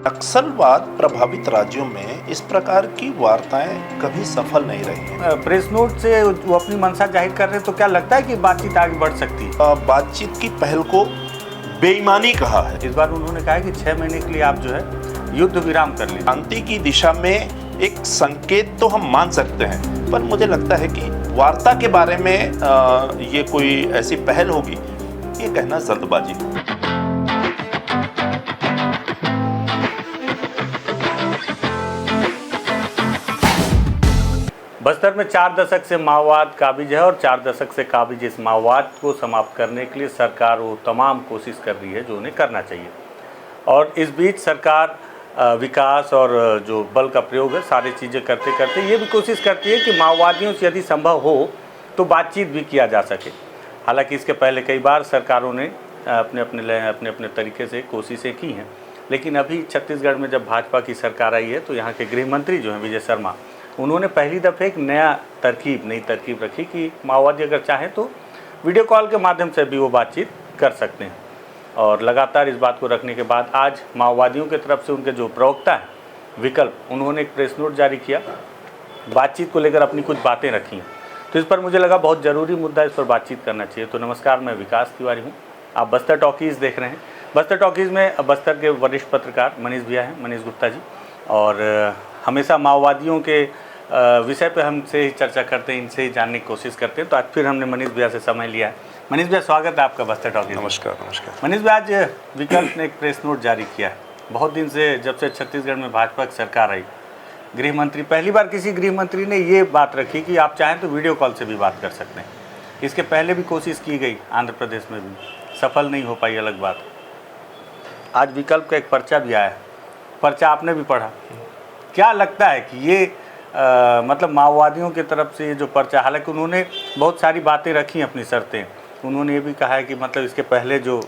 नक्सलवाद प्रभावित राज्यों में इस प्रकार की वार्ताएं कभी सफल नहीं रही हैं। प्रेस नोट से वो अपनी मंशा जाहिर कर रहे हैं, तो क्या लगता है कि बातचीत आगे बढ़ सकती है? बातचीत की पहल को बेईमानी कहा है। इस बार उन्होंने कहा है कि 6 महीने के लिए आप जो है युद्ध विराम कर लीजिए। शांति की दिशा में एक संकेत तो हम मान सकते हैं, पर मुझे लगता है कि वार्ता के बारे में ये कोई ऐसी पहल होगी, ये कहना जल्दबाजी है। बस्तर में 4 दशक से माओवाद काबिज है और 4 दशक से काबिज इस माओवाद को समाप्त करने के लिए सरकार वो तमाम कोशिश कर रही है जो उन्हें करना चाहिए। और इस बीच सरकार विकास और जो बल का प्रयोग है सारी चीज़ें करते करते ये भी कोशिश करती है कि माओवादियों से यदि संभव हो तो बातचीत भी किया जा सके। हालांकि इसके पहले कई बार सरकारों ने अपने अपने तरीके से कोशिशें की हैं, लेकिन अभी छत्तीसगढ़ में जब भाजपा की सरकार आई है तो यहाँ के गृह मंत्री जो हैं विजय शर्मा, उन्होंने पहली दफ़े एक नई तरकीब रखी कि माओवादी अगर चाहें तो वीडियो कॉल के माध्यम से भी वो बातचीत कर सकते हैं। और लगातार इस बात को रखने के बाद आज माओवादियों की तरफ से उनके जो प्रवक्ता हैं विकल्प, उन्होंने एक प्रेस नोट जारी किया, बातचीत को लेकर अपनी कुछ बातें रखी हैं। तो इस पर मुझे लगा बहुत ज़रूरी मुद्दा, इस पर बातचीत करना चाहिए। तो नमस्कार, मैं विकास तिवारी हूँ, आप बस्तर टॉकीज़ देख रहे हैं। बस्तर टॉकीज़ में बस्तर के वरिष्ठ पत्रकार मनीष भैया हैं, मनीष गुप्ता जी, और हमेशा माओवादियों के विषय पे हमसे ही चर्चा करते हैं, इनसे ही जानने की कोशिश करते हैं। तो आज फिर हमने मनीष भैया से समय लिया है। मनीष भैया, स्वागत है आपका बस्तर टॉकीज़। नमस्कार। नमस्कार मनीष भैया, आज विकल्प ने एक प्रेस नोट जारी किया है। बहुत दिन से, जब से छत्तीसगढ़ में भाजपा की सरकार आई, गृह मंत्री, पहली बार किसी गृह मंत्री ने ये बात रखी कि आप चाहें तो वीडियो कॉल से भी बात कर सकते हैं। इसके पहले भी कोशिश की गई, आंध्र प्रदेश में भी सफल नहीं हो पाई, अलग बात। आज विकल्प का एक पर्चा भी आया, पर्चा आपने भी पढ़ा, क्या लगता है कि ये मतलब माओवादियों की तरफ से ये जो पर्चा, हालांकि उन्होंने बहुत सारी बातें रखी अपनी शर्तें, उन्होंने ये भी कहा है कि मतलब इसके पहले जो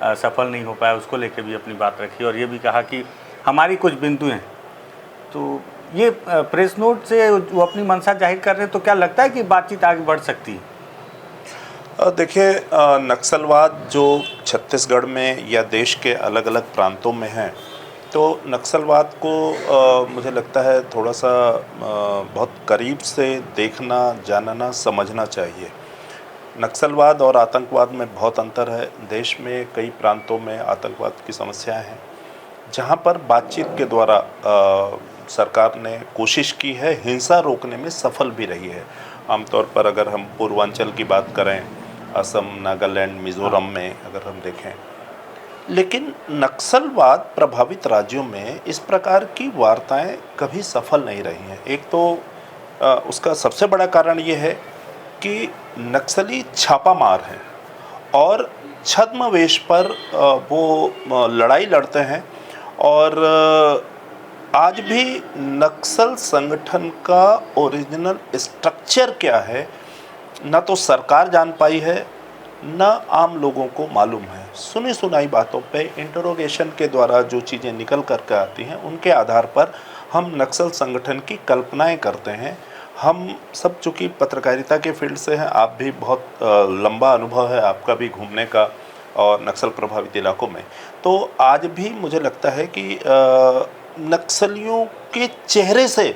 सफल नहीं हो पाया उसको लेकर भी अपनी बात रखी, और ये भी कहा कि हमारी कुछ बिंदु हैं। तो ये प्रेस नोट से वो अपनी मंशा जाहिर कर रहे हैं, तो क्या लगता है कि बातचीत आगे बढ़ सकती है? देखिए, नक्सलवाद जो छत्तीसगढ़ में या देश के अलग अलग प्रांतों में है, तो नक्सलवाद को मुझे लगता है थोड़ा सा बहुत करीब से देखना, जानना, समझना चाहिए। नक्सलवाद और आतंकवाद में बहुत अंतर है। देश में कई प्रांतों में आतंकवाद की समस्याएं हैं, जहां पर बातचीत के द्वारा सरकार ने कोशिश की है, हिंसा रोकने में सफल भी रही है। आमतौर पर अगर हम पूर्वांचल की बात करें, असम, नागालैंड, मिज़ोरम में अगर हम देखें, लेकिन नक्सलवाद प्रभावित राज्यों में इस प्रकार की वार्ताएं कभी सफल नहीं रही हैं। एक तो उसका सबसे बड़ा कारण ये है कि नक्सली छापामार हैं और छद्मवेश पर वो लड़ाई लड़ते हैं, और आज भी नक्सल संगठन का ओरिजिनल स्ट्रक्चर क्या है ना तो सरकार जान पाई है, ना आम लोगों को मालूम है। सुनी सुनाई बातों पे इंटरोगेशन के द्वारा जो चीज़ें निकल करके आती हैं, उनके आधार पर हम नक्सल संगठन की कल्पनाएं करते हैं। हम सब चूँकि पत्रकारिता के फील्ड से हैं, आप भी बहुत लंबा अनुभव है आपका भी घूमने का और नक्सल प्रभावित इलाकों में, तो आज भी मुझे लगता है कि नक्सलियों के चेहरे से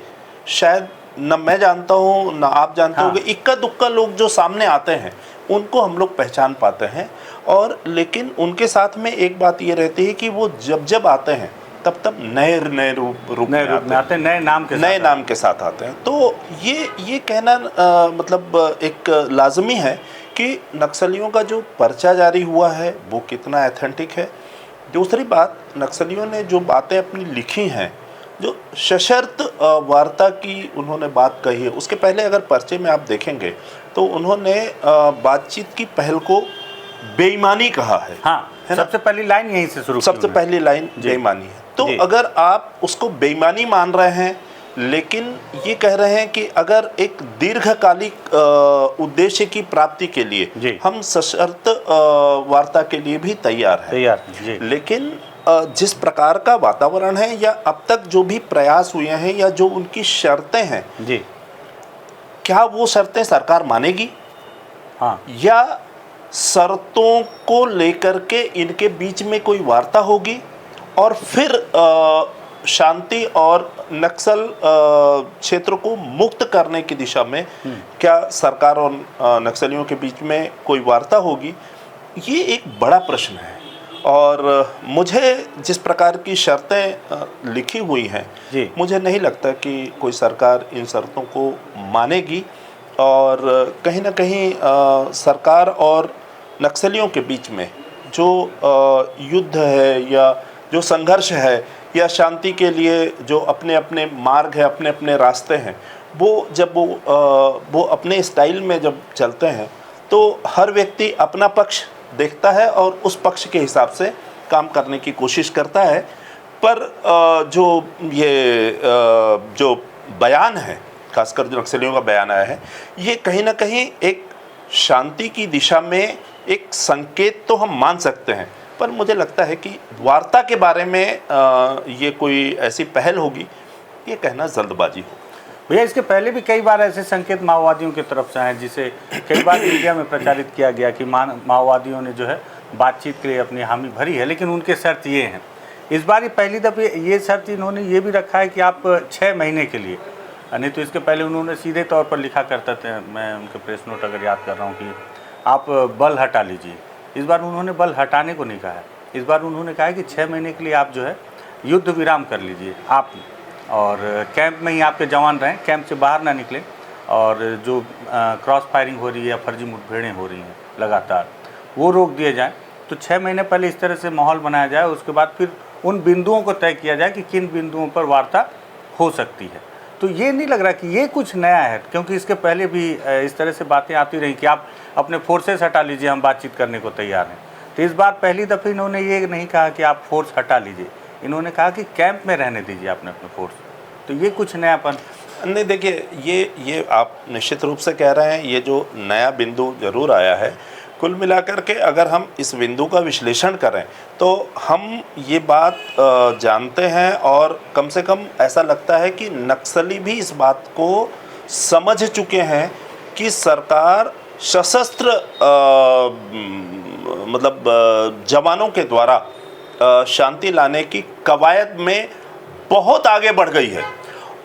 शायद न मैं जानता हूँ न आप जानते होंगे, इक्का दुक्का लोग जो सामने आते हैं उनको हम लोग पहचान पाते हैं। और लेकिन उनके साथ में एक बात ये रहती है कि वो जब आते हैं तब नए रूप में आते हैं, नए नाम के साथ आते हैं। तो ये कहना मतलब एक लाजमी है कि नक्सलियों का जो पर्चा जारी हुआ है वो कितना एथेंटिक है। दूसरी बात, नक्सलियों ने जो बातें अपनी लिखी हैं, जो सशर्त वार्ता की उन्होंने बात कही है, उसके पहले अगर पर्चे में आप देखेंगे तो उन्होंने बातचीत की पहल को बेईमानी कहा है। हाँ, है सबसे पहली लाइन यहीं से शुरू, सबसे पहली लाइन बेईमानी है। तो अगर आप उसको बेईमानी मान रहे हैं, लेकिन ये कह रहे हैं कि अगर एक दीर्घकालिक उद्देश्य की प्राप्ति के लिए हम सशर्त वार्ता के लिए भी तैयार हैं, लेकिन जिस प्रकार का वातावरण है या अब तक जो भी प्रयास हुए हैं या जो उनकी शर्तें हैं जी, क्या वो शर्तें सरकार मानेगी? हाँ, या शर्तों को लेकर के इनके बीच में कोई वार्ता होगी और फिर शांति और नक्सल क्षेत्र को मुक्त करने की दिशा में क्या सरकार और नक्सलियों के बीच में कोई वार्ता होगी, ये एक बड़ा प्रश्न है। और मुझे जिस प्रकार की शर्तें लिखी हुई हैं, मुझे नहीं लगता कि कोई सरकार इन शर्तों को मानेगी। और कहीं ना कहीं सरकार और नक्सलियों के बीच में जो युद्ध है या जो संघर्ष है या शांति के लिए जो अपने अपने मार्ग है, अपने अपने रास्ते हैं, वो जब वो अपने स्टाइल में जब चलते हैं तो हर व्यक्ति अपना पक्ष देखता है और उस पक्ष के हिसाब से काम करने की कोशिश करता है। पर जो ये जो बयान है, खासकर जो नक्सलियों का बयान आया है, ये कहीं ना कहीं एक शांति की दिशा में एक संकेत तो हम मान सकते हैं, पर मुझे लगता है कि वार्ता के बारे में ये कोई ऐसी पहल होगी, ये कहना जल्दबाजी हो। भैया, इसके पहले भी कई बार ऐसे संकेत माओवादियों की तरफ से हैं, जिसे कई बार मीडिया में प्रचारित किया गया कि माओवादियों ने जो है बातचीत के लिए अपनी हामी भरी है, लेकिन उनके शर्त ये हैं। इस बार पहली दफ़े ये शर्त इन्होंने ये भी रखा है कि आप 6 महीने के लिए, नहीं तो इसके पहले उन्होंने सीधे तौर पर लिखा करते थे, मैं उनके प्रेस नोट अगर याद कर रहा हूँ, कि आप बल हटा लीजिए। इस बार उन्होंने बल हटाने को नहीं कहा है। इस बार उन्होंने कहा है कि 6 महीने के लिए आप जो है युद्ध विराम कर लीजिए आप, और कैंप में ही आपके जवान रहें, कैंप से बाहर ना निकलें, और जो क्रॉस फायरिंग हो रही है या फर्जी मुठभेड़ें हो रही हैं लगातार, वो रोक दिए जाएं। तो 6 महीने पहले इस तरह से माहौल बनाया जाए, उसके बाद फिर उन बिंदुओं को तय किया जाए कि किन बिंदुओं पर वार्ता हो सकती है। तो ये नहीं लग रहा कि ये कुछ नया है, क्योंकि इसके पहले भी इस तरह से बातें आती रही कि आप अपने फोर्सेस हटा लीजिए, हम बातचीत करने को तैयार हैं। तो इस बार पहली दफ़े इन्होंने ये नहीं कहा कि आप फोर्स हटा लीजिए, इन्होंने कहा कि कैंप में रहने दीजिए अपने फोर्स। तो ये कुछ नयापन नहीं, देखिए, ये आप निश्चित रूप से कह रहे हैं, ये जो नया बिंदु जरूर आया है। कुल मिलाकर के अगर हम इस बिंदु का विश्लेषण करें तो हम ये बात जानते हैं, और कम से कम ऐसा लगता है कि नक्सली भी इस बात को समझ चुके हैं कि सरकार सशस्त्र मतलब जवानों के द्वारा शांति लाने की कवायद में बहुत आगे बढ़ गई है।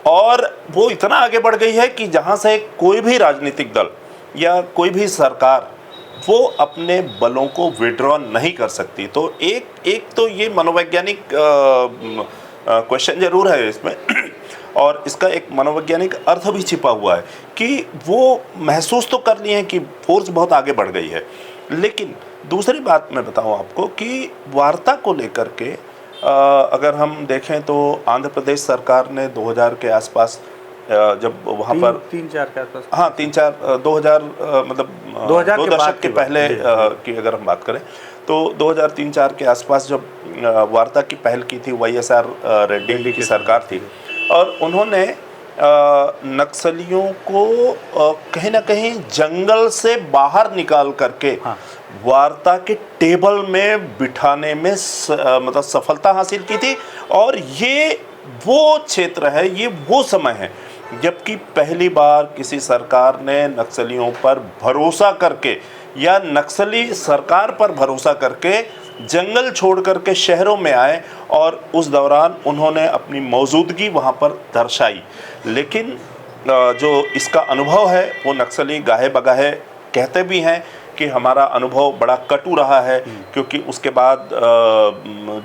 और वो इतना आगे बढ़ गई है कि जहाँ से कोई भी राजनीतिक दल या कोई भी सरकार वो अपने बलों को विड्रॉ नहीं कर सकती। तो एक तो ये मनोवैज्ञानिक क्वेश्चन जरूर है इसमें और इसका एक मनोवैज्ञानिक अर्थ भी छिपा हुआ है कि वो महसूस तो कर लिए हैं कि फोर्स बहुत आगे बढ़ गई है। लेकिन दूसरी बात मैं बताऊं आपको कि वार्ता को लेकर के अगर हम देखें तो आंध्र प्रदेश सरकार ने 2000 के आसपास जब वहाँ पर 3-4 के आसपास, हाँ 3-4 2000 मतलब 2000 2 दशक के पहले की अगर हम बात करें तो 2003-4 के आसपास जब वार्ता की पहल की थी, YSR रेड्डी की सरकार थी, और उन्होंने नक्सलियों को कहीं ना कहीं जंगल से बाहर निकाल करके वार्ता के टेबल में बिठाने में मतलब सफलता हासिल की थी। और ये वो क्षेत्र है, ये वो समय है जबकि पहली बार किसी सरकार ने नक्सलियों पर भरोसा करके या नक्सली सरकार पर भरोसा करके जंगल छोड़ करके शहरों में आए, और उस दौरान उन्होंने अपनी मौजूदगी वहाँ पर दर्शाई। लेकिन जो इसका अनुभव है वो नक्सली गाहे बगाहे कहते भी हैं कि हमारा अनुभव बड़ा कटु रहा है, क्योंकि उसके बाद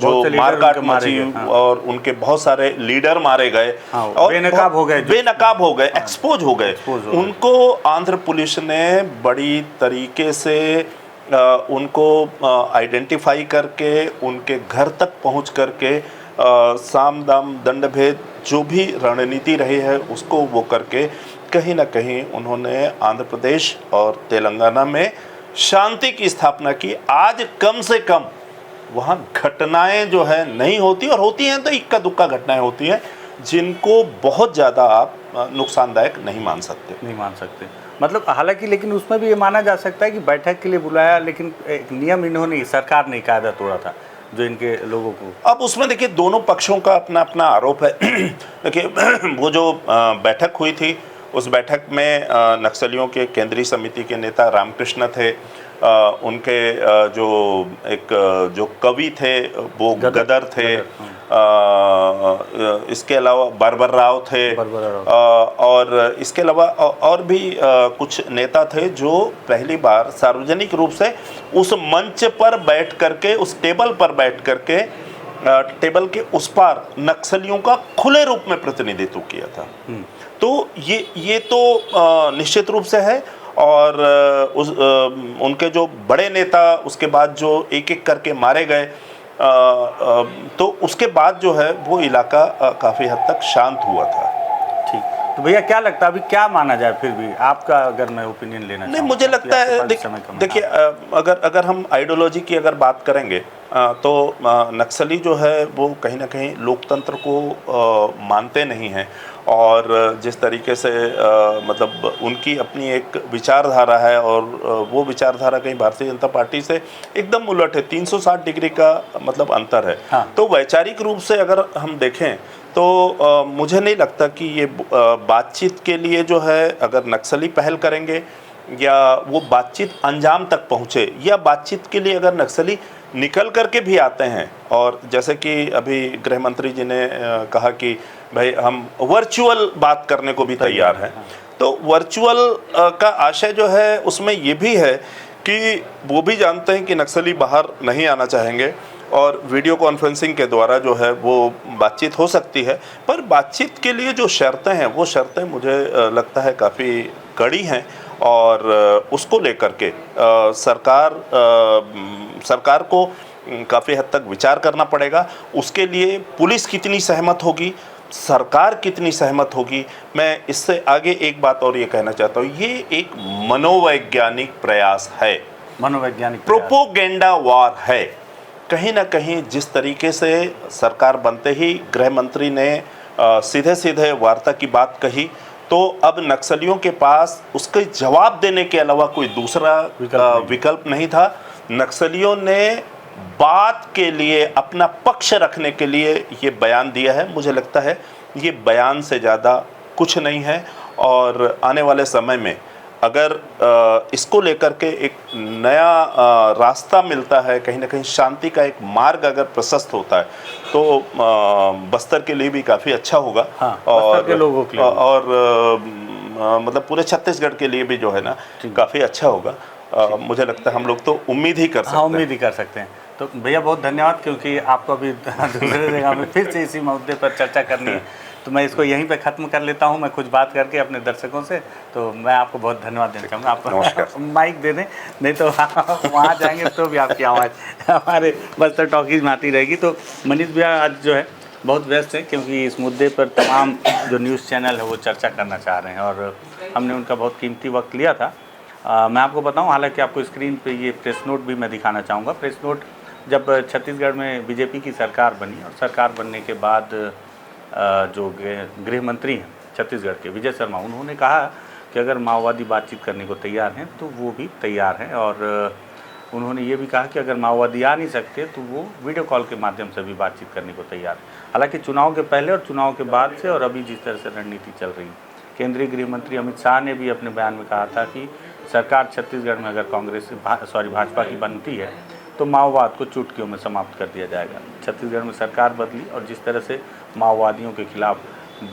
जो मारकाट मची और उनके बहुत सारे लीडर मारे गए और बेनकाब हो गए, एक्सपोज हो गए। उनको आंध्र पुलिस ने बड़ी तरीके से उनको आइडेंटिफाई करके उनके घर तक पहुंच करके साम दाम दंड भेद जो भी रणनीति रही है उसको वो करके कहीं ना कहीं उन्होंने आंध्र प्रदेश और तेलंगाना में शांति की स्थापना की। आज कम से कम वहाँ घटनाएं जो है नहीं होती, और होती हैं तो इक्का दुक्का घटनाएं होती हैं जिनको बहुत ज़्यादा आप नुकसानदायक नहीं मान सकते। मतलब हालांकि लेकिन उसमें भी ये माना जा सकता है कि बैठक के लिए बुलाया, लेकिन एक नियम इन्होंने, सरकार ने कायदा तोड़ा था जो इनके लोगों को। अब उसमें देखिए दोनों पक्षों का अपना अपना आरोप है। देखिए वो जो बैठक हुई थी उस बैठक में नक्सलियों के केंद्रीय समिति के नेता रामकृष्ण थे, उनके जो जो कवि थे वो गदर थे, इसके अलावा बरबर राव थे, और इसके अलावा और भी कुछ नेता थे जो पहली बार सार्वजनिक रूप से उस मंच पर बैठ करके, उस टेबल पर बैठ करके, टेबल के उस पार नक्सलियों का खुले रूप में प्रतिनिधित्व किया था। तो ये तो निश्चित रूप से है। और उनके जो बड़े नेता उसके बाद जो एक एक करके मारे गए, तो उसके बाद जो है वो इलाका काफ़ी हद तक शांत हुआ था। ठीक, तो भैया क्या लगता है अभी क्या माना जाए, फिर भी आपका अगर मैं ओपिनियन लेना नहीं, मुझे लगता है देखिए, अगर हम आइडियोलॉजी की अगर बात करेंगे तो नक्सली जो है वो कहीं ना कहीं लोकतंत्र को मानते नहीं हैं, और जिस तरीके से मतलब उनकी अपनी एक विचारधारा है, और वो विचारधारा कहीं भारतीय जनता पार्टी से एकदम उलट है, 360 डिग्री का मतलब अंतर है। हाँ। तो वैचारिक रूप से अगर हम देखें तो मुझे नहीं लगता कि ये बातचीत के लिए जो है, अगर नक्सली पहल करेंगे या वो बातचीत अंजाम तक पहुँचे, या बातचीत के लिए अगर नक्सली निकल करके भी आते हैं, और जैसे कि अभी गृह मंत्री जी ने कहा कि भाई हम वर्चुअल बात करने को भी तैयार हैं, तो वर्चुअल का आशय जो है उसमें ये भी है कि वो भी जानते हैं कि नक्सली बाहर नहीं आना चाहेंगे, और वीडियो कॉन्फ्रेंसिंग के द्वारा जो है वो बातचीत हो सकती है। पर बातचीत के लिए जो शर्तें हैं वो शर्तें मुझे लगता है काफ़ी कड़ी हैं, और उसको लेकर के सरकार को काफ़ी हद तक विचार करना पड़ेगा। उसके लिए पुलिस कितनी सहमत होगी, सरकार कितनी सहमत होगी। मैं इससे आगे एक बात और ये कहना चाहता हूँ, ये एक मनोवैज्ञानिक प्रयास है, मनोवैज्ञानिक प्रोपोगेंडा वार है। कहीं ना कहीं जिस तरीके से सरकार बनते ही गृह मंत्री ने सीधे सीधे वार्ता की बात कही, तो अब नक्सलियों के पास उसके जवाब देने के अलावा कोई दूसरा विकल्प नहीं था। नक्सलियों ने बात के लिए, अपना पक्ष रखने के लिए ये बयान दिया है। मुझे लगता है ये बयान से ज़्यादा कुछ नहीं है, और आने वाले समय में अगर इसको लेकर के एक नया रास्ता मिलता है, कहीं ना कहीं शांति का एक मार्ग अगर प्रशस्त होता है, तो बस्तर के लिए भी काफ़ी अच्छा होगा। हाँ, बस्तर के लोगों के लिए और मतलब पूरे छत्तीसगढ़ के लिए भी जो है ना काफ़ी अच्छा होगा। मुझे लगता है हम लोग तो उम्मीद ही कर सकते हैं। उम्मीद ही कर सकते हैं। तो भैया बहुत धन्यवाद, क्योंकि आपको अभी दूसरे जगह में फिर से इसी मुद्दे पर चर्चा करनी है, तो मैं इसको यहीं पे ख़त्म कर लेता हूँ, मैं कुछ बात करके अपने दर्शकों से। तो मैं आपको बहुत धन्यवाद देना चाहूँगा। आप माइक दे दें, नहीं तो वहाँ जाएंगे तो भी आपकी आवाज़ हमारे बस्तर टॉकीज में आती रहेगी। तो मनीष भैया आज जो है बहुत व्यस्त है, क्योंकि इस मुद्दे पर तमाम जो न्यूज़ चैनल है वो चर्चा करना चाह रहे हैं, और हमने उनका बहुत कीमती वक्त लिया था। मैं आपको बताऊं, हालांकि आपको स्क्रीन पे ये प्रेस नोट भी मैं दिखाना चाहूँगा। प्रेस नोट जब छत्तीसगढ़ में बीजेपी की सरकार बनी, और सरकार बनने के बाद जो गृह मंत्री हैं छत्तीसगढ़ के विजय शर्मा, उन्होंने कहा कि अगर माओवादी बातचीत करने को तैयार हैं तो वो भी तैयार हैं, और उन्होंने ये भी कहा कि अगर माओवादी आ नहीं सकते तो वो वीडियो कॉल के माध्यम से भी बातचीत करने को तैयार है। हालांकि चुनाव के पहले और चुनाव के बाद से, और अभी जिस तरह से रणनीति चल रही है, केंद्रीय गृह मंत्री अमित शाह ने भी अपने बयान में कहा था कि सरकार छत्तीसगढ़ में अगर भाजपा की बनती है तो माओवाद को चुटकियों में समाप्त कर दिया जाएगा। छत्तीसगढ़ में सरकार बदली, और जिस तरह से माओवादियों के खिलाफ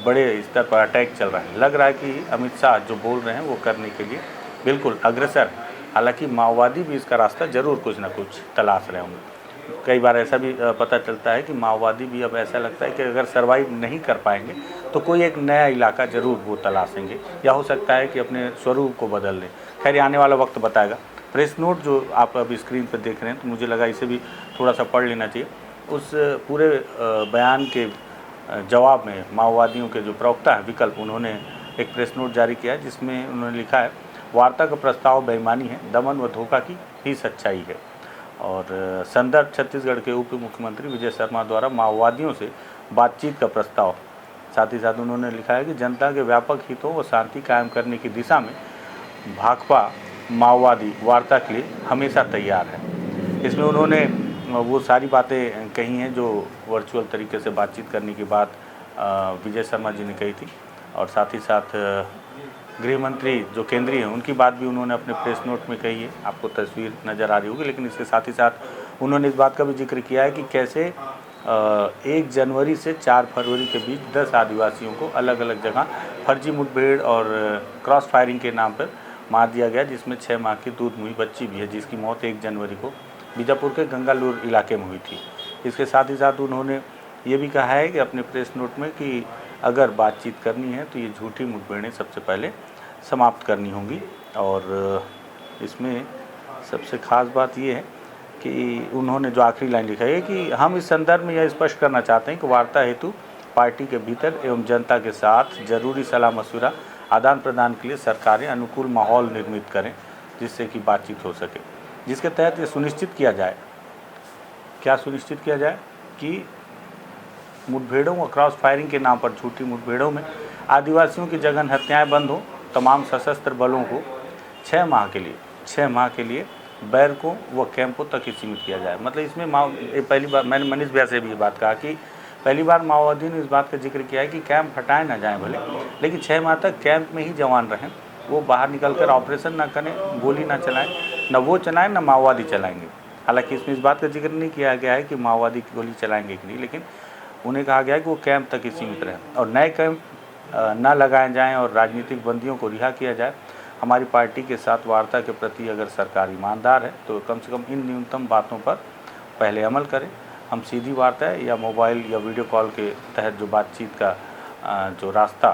बड़े स्तर पर अटैक चल रहा है, लग रहा है कि अमित शाह जो बोल रहे हैं वो करने के लिए बिल्कुल अग्रसर है। हालांकि माओवादी भी इसका रास्ता जरूर कुछ ना कुछ तलाश रहे होंगे। कई बार ऐसा भी पता चलता है कि माओवादी भी अब ऐसा लगता है कि अगर सर्वाइव नहीं कर पाएंगे तो कोई एक नया इलाका ज़रूर वो तलाशेंगे, या हो सकता है कि अपने स्वरूप को बदल लें। खैर, आने वाला वक्त बताएगा। प्रेस नोट जो आप अभी स्क्रीन पर देख रहे हैं, तो मुझे लगा इसे भी थोड़ा सा पढ़ लेना चाहिए। उस पूरे बयान के जवाब में माओवादियों के जो प्रवक्ता हैं विकल्प, उन्होंने एक प्रेस नोट जारी किया है, जिसमें उन्होंने लिखा है, वार्ता का प्रस्ताव बेईमानी है, दमन व धोखा की ही सच्चाई है। और संदर्भ छत्तीसगढ़ के उप मुख्यमंत्री विजय शर्मा द्वारा माओवादियों से बातचीत का प्रस्ताव। साथ ही साथ उन्होंने लिखा है कि जनता के व्यापक हितों व शांति कायम करने की दिशा में भाकपा माओवादी वार्ता के लिए हमेशा तैयार है। इसमें उन्होंने वो सारी बातें कही हैं जो वर्चुअल तरीके से बातचीत करने के बाद विजय शर्मा जी ने कही थी, और साथ ही साथ गृह मंत्री जो केंद्रीय हैं उनकी बात भी उन्होंने अपने प्रेस नोट में कही है, आपको तस्वीर नज़र आ रही होगी। लेकिन इसके साथ ही साथ उन्होंने इस बात का भी जिक्र किया है कि कैसे 1 जनवरी से 4 फरवरी के बीच 10 आदिवासियों को अलग अलग जगह फर्जी मुठभेड़ और क्रॉस फायरिंग के नाम पर मार दिया गया, जिसमें 6 माह की दूध मुही बच्ची भी है, जिसकी मौत 1 जनवरी को बीजापुर के गंगालूर इलाके में हुई थी। इसके साथ ही साथ उन्होंने ये भी कहा है कि अपने प्रेस नोट में कि अगर बातचीत करनी है तो ये झूठी मुठभेड़ें सबसे पहले समाप्त करनी होंगी। और इसमें सबसे ख़ास बात ये है कि उन्होंने जो आखिरी लाइन लिखा है कि हम इस संदर्भ में यह स्पष्ट करना चाहते हैं कि वार्ता हेतु पार्टी के भीतर एवं जनता के साथ जरूरी सलाह मशविरा आदान प्रदान के लिए सरकारें अनुकूल माहौल निर्मित करें, जिससे कि बातचीत हो सके, जिसके तहत ये सुनिश्चित किया जाए, क्या सुनिश्चित किया जाए कि मुठभेड़ों और क्रॉस फायरिंग के नाम पर झूठी मुठभेड़ों में आदिवासियों की जघन्य हत्याएं बंद हो। तमाम सशस्त्र बलों को 6 माह के लिए बैरकों व कैंपों तक ही सीमित किया जाए। मतलब इसमें पहली बार मैंने मनीष भैया से भी ये बात कहा कि पहली बार माओवादियों ने इस बात का जिक्र किया है कि कैंप हटाए ना जाएं भले, लेकिन 6 माह तक कैंप में ही जवान रहें, वो बाहर निकल कर ऑपरेशन ना करें, गोली ना चलाएं, ना वो चलाएं ना माओवादी चलाएंगे। हालांकि इसमें इस बात का जिक्र नहीं किया गया है कि माओवादी गोली चलाएंगे कि नहीं, लेकिन उन्हें कहा गया है कि वो कैंप तक ही सीमित रहें और नए कैंप ना लगाए जाएं और राजनीतिक बंदियों को रिहा किया जाए। हमारी पार्टी के साथ वार्ता के प्रति अगर सरकार ईमानदार है तो कम से कम इन न्यूनतम बातों पर पहले अमल करें। हम सीधी वार्ता या मोबाइल या वीडियो कॉल के तहत जो बातचीत का जो रास्ता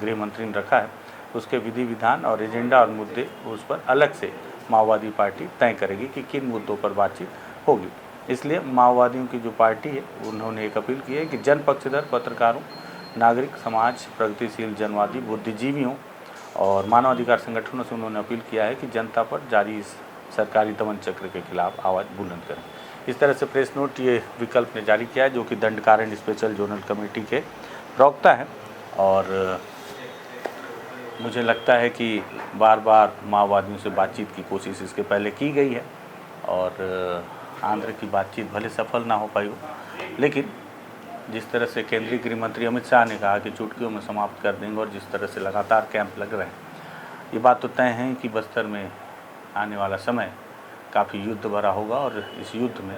गृह मंत्री ने रखा है उसके विधि विधान और एजेंडा और मुद्दे उस पर अलग से माओवादी पार्टी तय करेगी कि किन मुद्दों पर बातचीत होगी। इसलिए माओवादियों की जो पार्टी है उन्होंने एक अपील की है कि जन पक्षधर पत्रकारों, नागरिक समाज, प्रगतिशील जनवादी, बुद्धिजीवियों और मानवाधिकार संगठनों से उन्होंने अपील किया है कि जनता पर जारी इस सरकारी दमन चक्र के खिलाफ आवाज़ बुलंद करें। इस तरह से प्रेस नोट ये विकल्प ने जारी किया है, जो कि दंडकारण स्पेशल जोनल कमेटी के प्रवक्ता हैं। और मुझे लगता है कि बार बार माओवादियों से बातचीत की कोशिश इसके पहले की गई है और आंध्र की बातचीत भले सफल ना हो पाई हो, लेकिन जिस तरह से केंद्रीय गृह मंत्री अमित शाह ने कहा कि चुटकियों में समाप्त कर देंगे और जिस तरह से लगातार कैंप लग रहे हैं, ये बात तो तय है कि बस्तर में आने वाला समय काफ़ी युद्ध भरा होगा और इस युद्ध में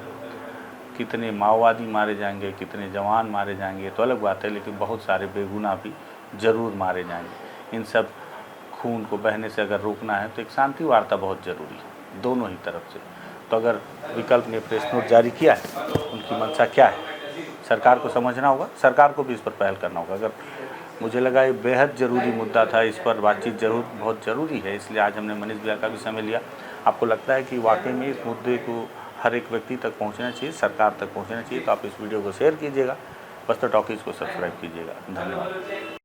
कितने माओवादी मारे जाएंगे, कितने जवान मारे जाएंगे तो अलग बात है, लेकिन बहुत सारे बेगुनाह भी ज़रूर मारे जाएंगे। इन सब खून को बहने से अगर रोकना है तो एक शांति वार्ता बहुत ज़रूरी है दोनों ही तरफ से। तो अगर विकल्प ने प्रेस नोट जारी किया है, उनकी मंशा क्या है, सरकार को समझना होगा, सरकार को भी इस पर पहल करना होगा। अगर मुझे लगा ये बेहद ज़रूरी मुद्दा था, इस पर बातचीत बहुत ज़रूरी है, इसलिए आज हमने मनीष भैया का भी समय लिया। आपको लगता है कि वाकई में इस मुद्दे को हर एक व्यक्ति तक पहुंचना चाहिए, सरकार तक पहुंचना चाहिए, तो आप इस वीडियो को शेयर कीजिएगा, बस्तर टॉकीज़ को सब्सक्राइब कीजिएगा। धन्यवाद।